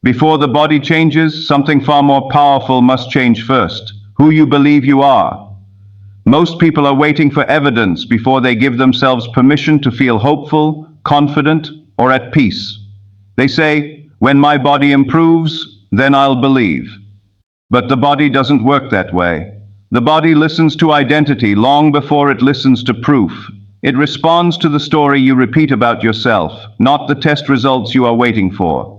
Before the body changes, something far more powerful must change first: who you believe you are. Most people are waiting for evidence before they give themselves permission to feel hopeful, confident, or at peace. They say, when my body improves, then I'll believe. But the body doesn't work that way. The body listens to identity long before it listens to proof. It responds to the story you repeat about yourself, not the test results you are waiting for.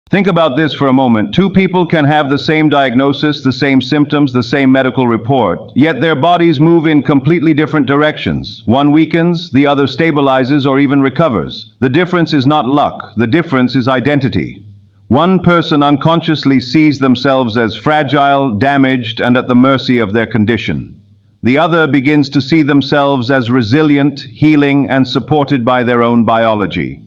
Think about this for a moment. Two people can have the same diagnosis, the same symptoms, the same medical report, yet their bodies move in completely different directions. One weakens, the other stabilizes or even recovers. The difference is not luck, the difference is identity. One person unconsciously sees themselves as fragile, damaged, and at the mercy of their condition. The other begins to see themselves as resilient, healing, and supported by their own biology.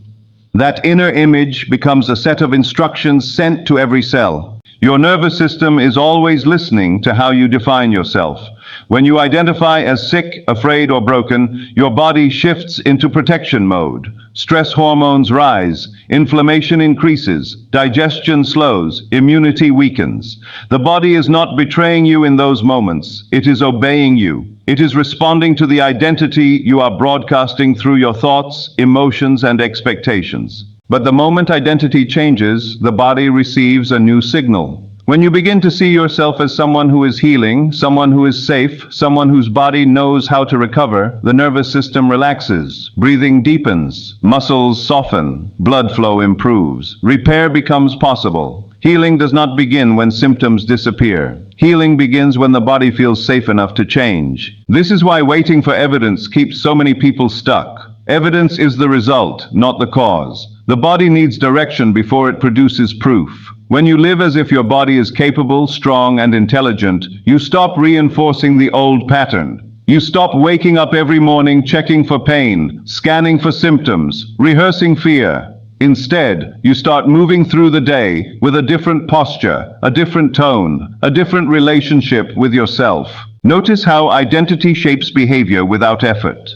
That inner image becomes a set of instructions sent to every cell. Your nervous system is always listening to how you define yourself. When you identify as sick, afraid, or broken, your body shifts into protection mode. Stress hormones rise, inflammation increases, digestion slows, immunity weakens. The body is not betraying you in those moments. It is obeying you. It is responding to the identity you are broadcasting through your thoughts, emotions, and expectations. But the moment identity changes, the body receives a new signal. When you begin to see yourself as someone who is healing, someone who is safe, someone whose body knows how to recover, the nervous system relaxes, breathing deepens, muscles soften, blood flow improves, repair becomes possible. Healing does not begin when symptoms disappear. Healing begins when the body feels safe enough to change. This is why waiting for evidence keeps so many people stuck. Evidence is the result, not the cause. The body needs direction before it produces proof. When you live as if your body is capable, strong, and intelligent, you stop reinforcing the old pattern. You stop waking up every morning checking for pain, scanning for symptoms, rehearsing fear. Instead, you start moving through the day with a different posture, a different tone, a different relationship with yourself. Notice how identity shapes behavior without effort.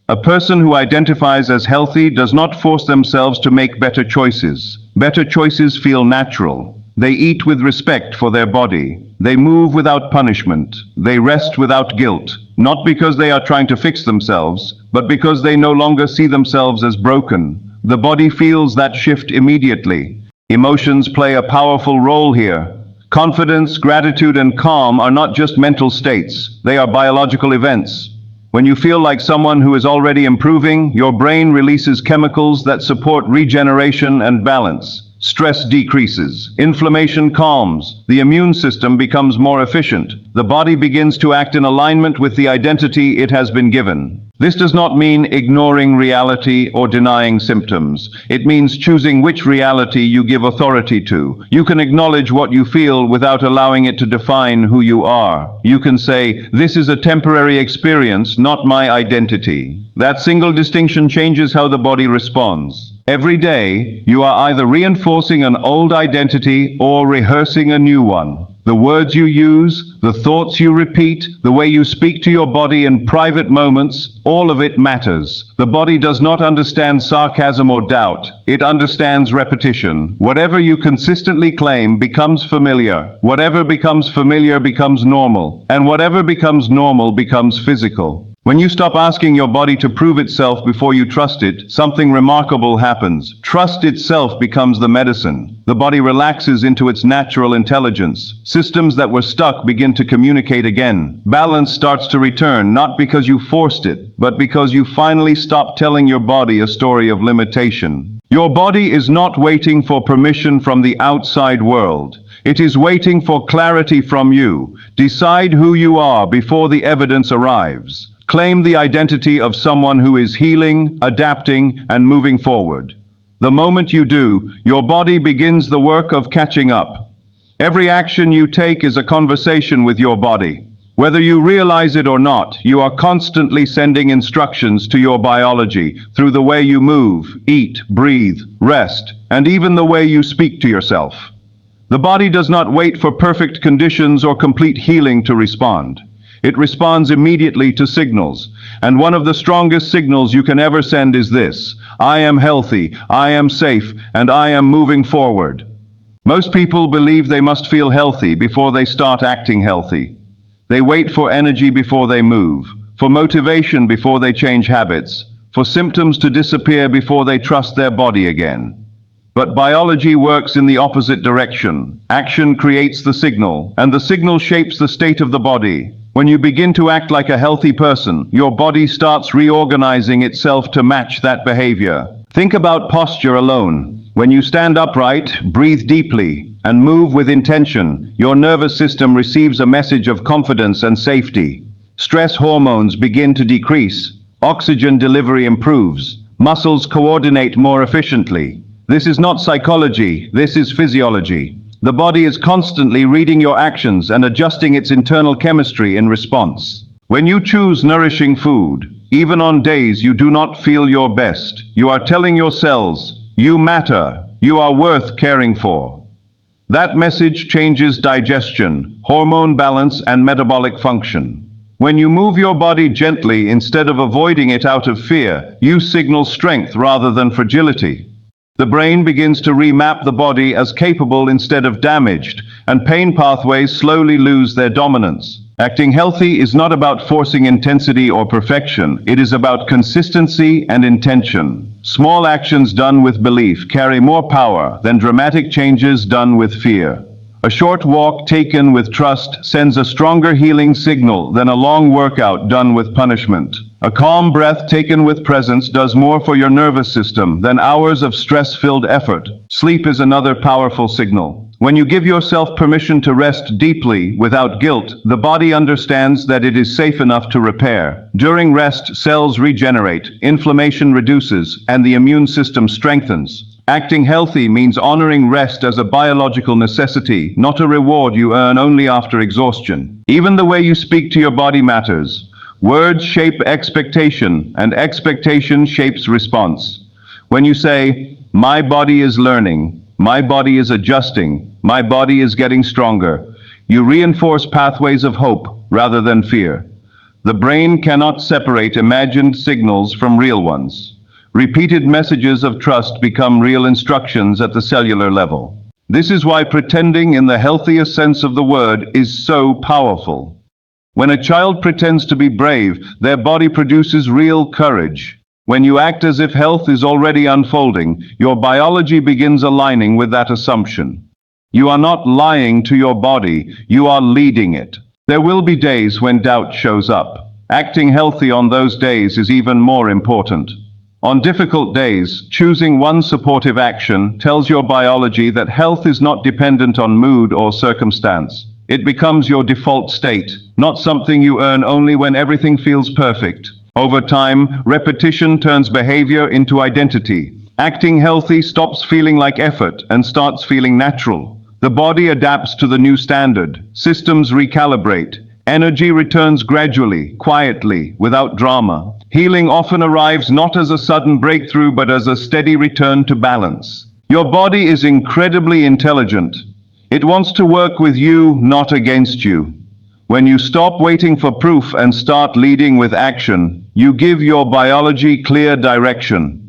A person who identifies as healthy does not force themselves to make better choices. Better choices feel natural. They eat with respect for their body. They move without punishment. They rest without guilt, not because they are trying to fix themselves, but because they no longer see themselves as broken. The body feels that shift immediately. Emotions play a powerful role here. Confidence, gratitude, and calm are not just mental states. They are biological events. When you feel like someone who is already improving, your brain releases chemicals that support regeneration and balance. Stress decreases, inflammation calms, the immune system becomes more efficient. The body begins to act in alignment with the identity it has been given. This does not mean ignoring reality or denying symptoms. It means choosing which reality you give authority to. You can acknowledge what you feel without allowing it to define who you are. You can say, "This is a temporary experience, not my identity." That single distinction changes how the body responds. Every day, you are either reinforcing an old identity or rehearsing a new one. The words you use, the thoughts you repeat, the way you speak to your body in private moments, all of it matters. The body does not understand sarcasm or doubt. It understands repetition. Whatever you consistently claim becomes familiar. Whatever becomes familiar becomes normal. And whatever becomes normal becomes physical. When you stop asking your body to prove itself before you trust it, something remarkable happens. Trust itself becomes the medicine. The body relaxes into its natural intelligence. Systems that were stuck begin to communicate again. Balance starts to return, not because you forced it, but because you finally stopped telling your body a story of limitation. Your body is not waiting for permission from the outside world. It is waiting for clarity from you. Decide who you are before the evidence arrives. Claim the identity of someone who is healing, adapting, and moving forward. The moment you do, your body begins the work of catching up. Every action you take is a conversation with your body. Whether you realize it or not, you are constantly sending instructions to your biology through the way you move, eat, breathe, rest, and even the way you speak to yourself. The body does not wait for perfect conditions or complete healing to respond. It responds immediately to signals, and one of the strongest signals you can ever send is this: I am healthy, I am safe, and I am moving forward. Most people believe they must feel healthy before they start acting healthy. They wait for energy before they move, for motivation before they change habits, for symptoms to disappear before they trust their body again. But biology works in the opposite direction. Action creates the signal, and the signal shapes the state of the body. When you begin to act like a healthy person, your body starts reorganizing itself to match that behavior. Think about posture alone. When you stand upright, breathe deeply, and move with intention, your nervous system receives a message of confidence and safety. Stress hormones begin to decrease, oxygen delivery improves, muscles coordinate more efficiently. This is not psychology, this is physiology. The body is constantly reading your actions and adjusting its internal chemistry in response. When you choose nourishing food, even on days you do not feel your best, you are telling your cells, you matter, you are worth caring for. That message changes digestion, hormone balance, and metabolic function. When you move your body gently instead of avoiding it out of fear, you signal strength rather than fragility. The brain begins to remap the body as capable instead of damaged, and pain pathways slowly lose their dominance. Acting healthy is not about forcing intensity or perfection. It is about consistency and intention. Small actions done with belief carry more power than dramatic changes done with fear. A short walk taken with trust sends a stronger healing signal than a long workout done with punishment. A calm breath taken with presence does more for your nervous system than hours of stress-filled effort. Sleep is another powerful signal. When you give yourself permission to rest deeply without guilt, the body understands that it is safe enough to repair. During rest, cells regenerate, inflammation reduces, and the immune system strengthens. Acting healthy means honoring rest as a biological necessity, not a reward you earn only after exhaustion. Even the way you speak to your body matters. Words shape expectation, and expectation shapes response. When you say, "My body is learning," "My body is adjusting," "My body is getting stronger," you reinforce pathways of hope rather than fear. The brain cannot separate imagined signals from real ones. Repeated messages of trust become real instructions at the cellular level. This is why pretending in the healthiest sense of the word is so powerful. When a child pretends to be brave, their body produces real courage. When you act as if health is already unfolding, your biology begins aligning with that assumption. You are not lying to your body, you are leading it. There will be days when doubt shows up. Acting healthy on those days is even more important. On difficult days, choosing one supportive action tells your biology that health is not dependent on mood or circumstance. It becomes your default state, not something you earn only when everything feels perfect. Over time, repetition turns behavior into identity. Acting healthy stops feeling like effort and starts feeling natural. The body adapts to the new standard. Systems recalibrate. Energy returns gradually, quietly, without drama. Healing often arrives not as a sudden breakthrough, but as a steady return to balance. Your body is incredibly intelligent. It wants to work with you, not against you. When you stop waiting for proof and start leading with action, you give your biology clear direction.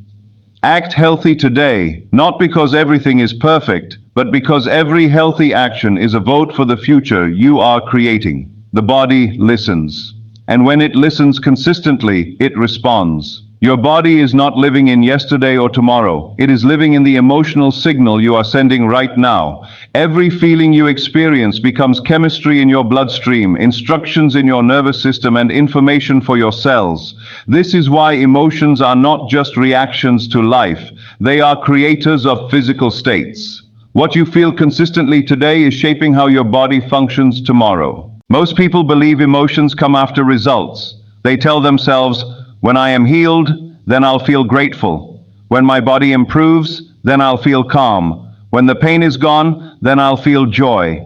Act healthy today, not because everything is perfect, but because every healthy action is a vote for the future you are creating. The body listens. And when it listens consistently, it responds. Your body is not living in yesterday or tomorrow. It is living in the emotional signal you are sending right now. Every feeling you experience becomes chemistry in your bloodstream, instructions in your nervous system, and information for your cells. This is why emotions are not just reactions to life. They are creators of physical states. What you feel consistently today is shaping how your body functions tomorrow. Most people believe emotions come after results. They tell themselves, "When I am healed, then I'll feel grateful. When my body improves, then I'll feel calm. When the pain is gone, then I'll feel joy."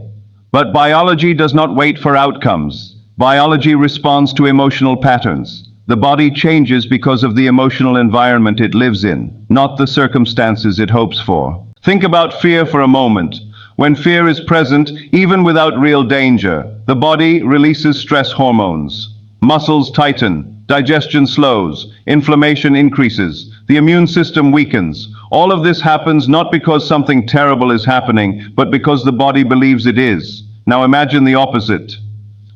But biology does not wait for outcomes. Biology responds to emotional patterns. The body changes because of the emotional environment it lives in, not the circumstances it hopes for. Think about fear for a moment. When fear is present, even without real danger, the body releases stress hormones. Muscles tighten, digestion slows, inflammation increases, the immune system weakens. All of this happens not because something terrible is happening, but because the body believes it is. Now imagine the opposite.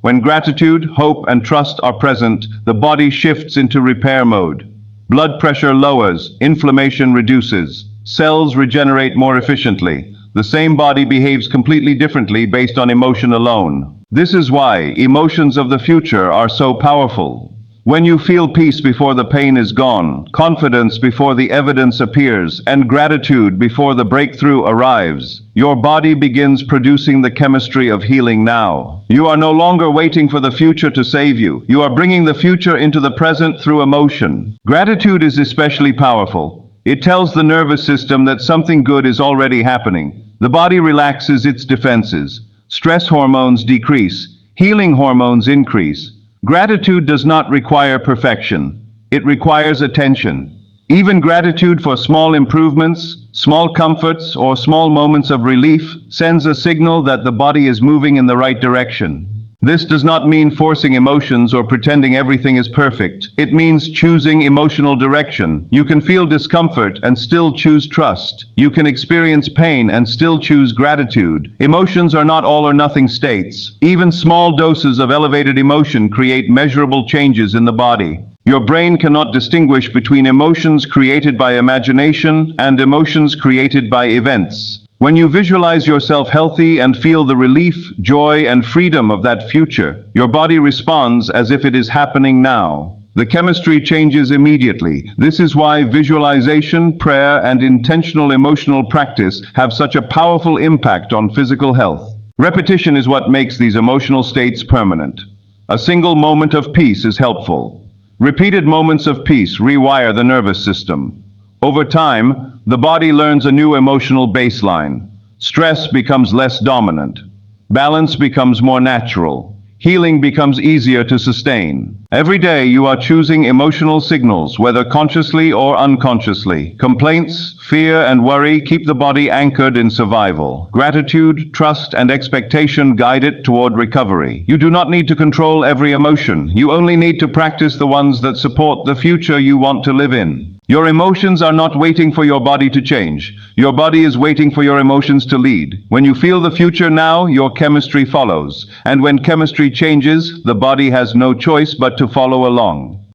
When gratitude, hope, and trust are present, the body shifts into repair mode. Blood pressure lowers, inflammation reduces, cells regenerate more efficiently. The same body behaves completely differently based on emotion alone. This is why emotions of the future are so powerful. When you feel peace before the pain is gone, confidence before the evidence appears, and gratitude before the breakthrough arrives, your body begins producing the chemistry of healing now. You are no longer waiting for the future to save you. You are bringing the future into the present through emotion. Gratitude is especially powerful. It tells the nervous system that something good is already happening. The body relaxes its defenses. Stress hormones decrease. Healing hormones increase. Gratitude does not require perfection. It requires attention. Even gratitude for small improvements, small comforts, or small moments of relief sends a signal that the body is moving in the right direction. This does not mean forcing emotions or pretending everything is perfect. It means choosing emotional direction. You can feel discomfort and still choose trust. You can experience pain and still choose gratitude. Emotions are not all or nothing states. Even small doses of elevated emotion create measurable changes in the body. Your brain cannot distinguish between emotions created by imagination and emotions created by events. When you visualize yourself healthy and feel the relief, joy, and freedom of that future, your body responds as if it is happening now. The chemistry changes immediately. This is why visualization, prayer, and intentional emotional practice have such a powerful impact on physical health. Repetition is what makes these emotional states permanent. A single moment of peace is helpful. Repeated moments of peace rewire the nervous system. Over time, the body learns a new emotional baseline. Stress becomes less dominant. Balance becomes more natural. Healing becomes easier to sustain. Every day you are choosing emotional signals, whether consciously or unconsciously. Complaints, fear, and worry keep the body anchored in survival. Gratitude, trust, and expectation guide it toward recovery. You do not need to control every emotion. You only need to practice the ones that support the future you want to live in. Your emotions are not waiting for your body to change. Your body is waiting for your emotions to lead. When you feel the future now, your chemistry follows. And when chemistry changes, the body has no choice but to follow along.